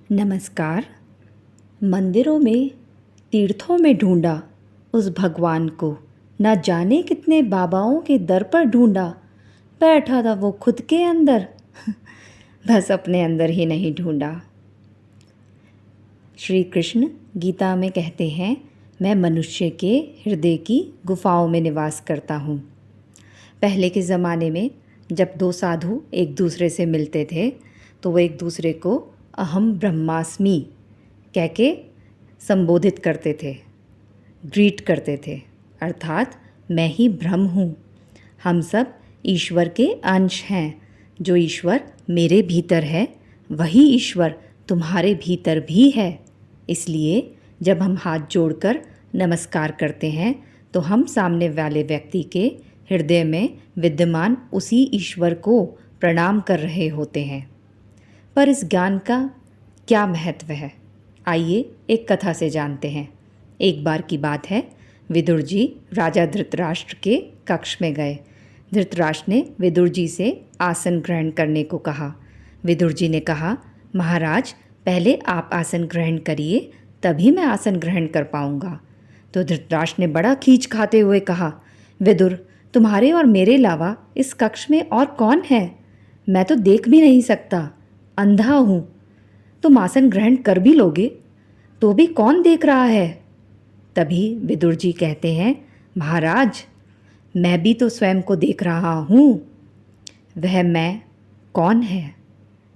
नमस्कार। मंदिरों में, तीर्थों में ढूंढा उस भगवान को, ना जाने कितने बाबाओं के दर पर ढूंढा, बैठा था वो खुद के अंदर बस अपने अंदर ही नहीं ढूंढा। श्री कृष्ण गीता में कहते हैं, मैं मनुष्य के हृदय की गुफाओं में निवास करता हूँ। पहले के ज़माने में जब दो साधु एक दूसरे से मिलते थे तो वो एक दूसरे को अहम ब्रह्मास्मि कह के संबोधित करते थे, ग्रीट करते थे, अर्थात मैं ही ब्रह्म हूँ। हम सब ईश्वर के अंश हैं। जो ईश्वर मेरे भीतर है वही ईश्वर तुम्हारे भीतर भी है। इसलिए जब हम हाथ जोड़कर नमस्कार करते हैं तो हम सामने वाले व्यक्ति के हृदय में विद्यमान उसी ईश्वर को प्रणाम कर रहे होते हैं। पर इस ज्ञान का क्या महत्व है, आइए एक कथा से जानते हैं। एक बार की बात है, विदुर जी राजा धृतराष्ट्र के कक्ष में गए। धृतराष्ट्र ने विदुर जी से आसन ग्रहण करने को कहा। विदुर जी ने कहा, महाराज पहले आप आसन ग्रहण करिए, तभी मैं आसन ग्रहण कर पाऊंगा। तो धृतराष्ट्र ने बड़ा खींच खाते हुए कहा, विदुर तुम्हारे और मेरे अलावा इस कक्ष में और कौन है? मैं तो देख भी नहीं सकता, अंधा हूँ। तुम आसन ग्रहण कर भी लोगे तो भी कौन देख रहा है? तभी विदुर जी कहते हैं, महाराज मैं भी तो स्वयं को देख रहा हूँ। वह मैं कौन है?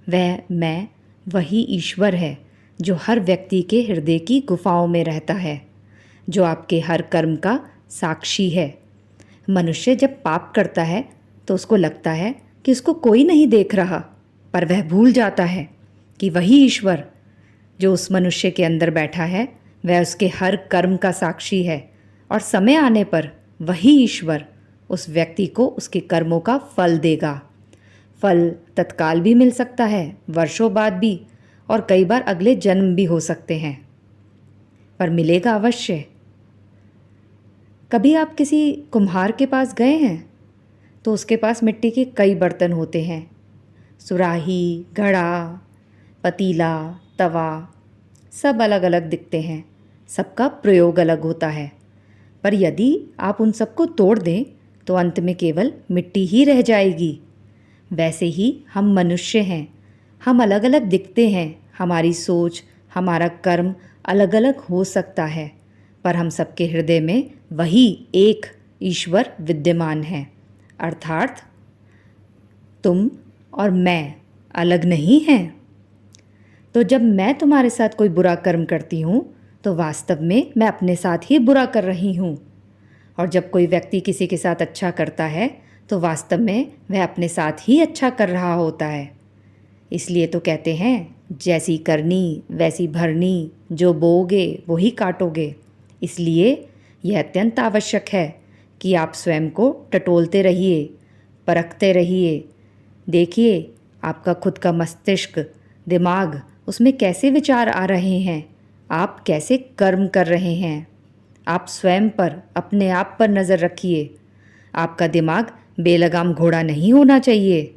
वह मैं वही ईश्वर है जो हर व्यक्ति के हृदय की गुफाओं में रहता है, जो आपके हर कर्म का साक्षी है। मनुष्य जब पाप करता है तो उसको लगता है कि उसको कोई नहीं देख रहा, पर वह भूल जाता है कि वही ईश्वर जो उस मनुष्य के अंदर बैठा है वह उसके हर कर्म का साक्षी है, और समय आने पर वही ईश्वर उस व्यक्ति को उसके कर्मों का फल देगा। फल तत्काल भी मिल सकता है, वर्षों बाद भी, और कई बार अगले जन्म भी हो सकते हैं, पर मिलेगा अवश्य। कभी आप किसी कुम्हार के पास गए हैं तो उसके पास मिट्टी के कई बर्तन होते हैं, सुराही, घड़ा, पतीला, तवा, सब अलग अलग दिखते हैं, सबका प्रयोग अलग होता है। पर यदि आप उन सबको तोड़ दें तो अंत में केवल मिट्टी ही रह जाएगी। वैसे ही हम मनुष्य हैं, हम अलग अलग दिखते हैं, हमारी सोच, हमारा कर्म अलग अलग हो सकता है, पर हम सबके हृदय में वही एक ईश्वर विद्यमान है। अर्थात तुम और मैं अलग नहीं हैं। तो जब मैं तुम्हारे साथ कोई बुरा कर्म करती हूँ तो वास्तव में मैं अपने साथ ही बुरा कर रही हूँ, और जब कोई व्यक्ति किसी के साथ अच्छा करता है तो वास्तव में वह अपने साथ ही अच्छा कर रहा होता है। इसलिए तो कहते हैं, जैसी करनी वैसी भरनी, जो बोओगे वो ही काटोगे। इसलिए यह अत्यंत आवश्यक है कि आप स्वयं को टटोलते रहिए, परखते रहिए। देखिए आपका खुद का मस्तिष्क, दिमाग, उसमें कैसे विचार आ रहे हैं, आप कैसे कर्म कर रहे हैं। आप स्वयं पर, अपने आप पर नज़र रखिए। आपका दिमाग बेलगाम घोड़ा नहीं होना चाहिए।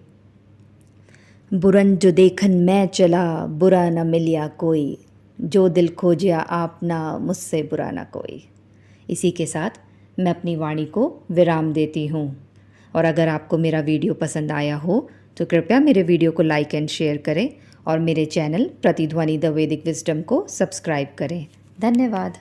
बुरन जो देखन मैं चला, बुरा न मिलिया कोई, जो दिल खोजिया आपना, मुझसे बुरा ना कोई। इसी के साथ मैं अपनी वाणी को विराम देती हूँ, और अगर आपको मेरा वीडियो पसंद आया हो तो कृपया मेरे वीडियो को लाइक एंड शेयर करें, और मेरे चैनल प्रतिध्वनि द वैदिक विजडम को सब्सक्राइब करें। धन्यवाद।